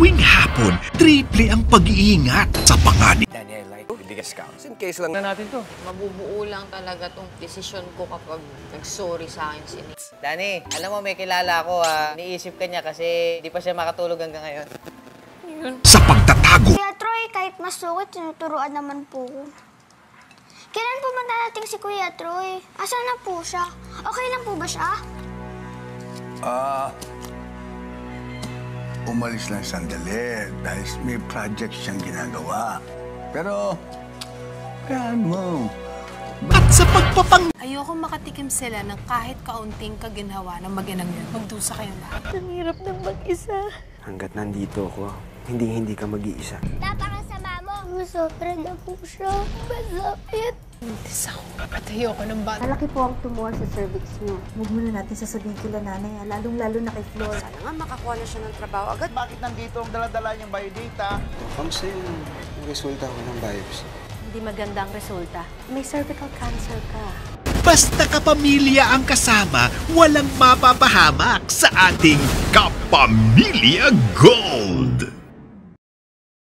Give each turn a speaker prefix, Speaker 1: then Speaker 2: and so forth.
Speaker 1: Tuwing hapon, triple ang pag-iingat sa panganib.
Speaker 2: Daniel, bibigas ka. In case lang na natin to.
Speaker 3: Mabubuo lang talaga tong desisyon ko kapag nag-sorry sa akin si Nick.
Speaker 4: Dani, alam mo may kilala ako niisip ka niya kasi di pa siya makatulog hanggang ngayon.
Speaker 1: Sa pagtatago.
Speaker 5: Kuya Troy, kahit masukit, tinuturuan naman po ko. Kailan pumunta natin si Kuya Troy? Asan na po siya? Okay lang po ba siya?
Speaker 6: Umalis lang sandali dahil may project siyang ginagawa. Pero, kayaan mo.
Speaker 1: At sa pagpapang...
Speaker 7: Ayoko makatikim sila ng kahit kaunting kaginhawa ng mag-inang yun. Magdusa kayong lahat.
Speaker 3: Ang hirap ng mag-isa.
Speaker 2: Hanggat nandito ako, hindi ka mag-iisa.
Speaker 5: Napakasama mo. Sobra na po siya. Masakit.
Speaker 7: Mintis ako. At ayoko ng bata.
Speaker 8: Malaki po ang tumor sa cervix niya. Huwag muna natin sasabihin kila nanay, lalong-lalo na kay Flor.
Speaker 9: Sana nga makakuha na siya ng trabaho agad.
Speaker 10: Bakit nandito ang dala-dala niyang biodata?
Speaker 2: Kamusta yung resulta ko ng biopsy?
Speaker 8: Hindi maganda ang resulta. May cervical cancer ka.
Speaker 1: Basta kapamilya ang kasama, walang mapapahamak sa ating Kapamilya Gold!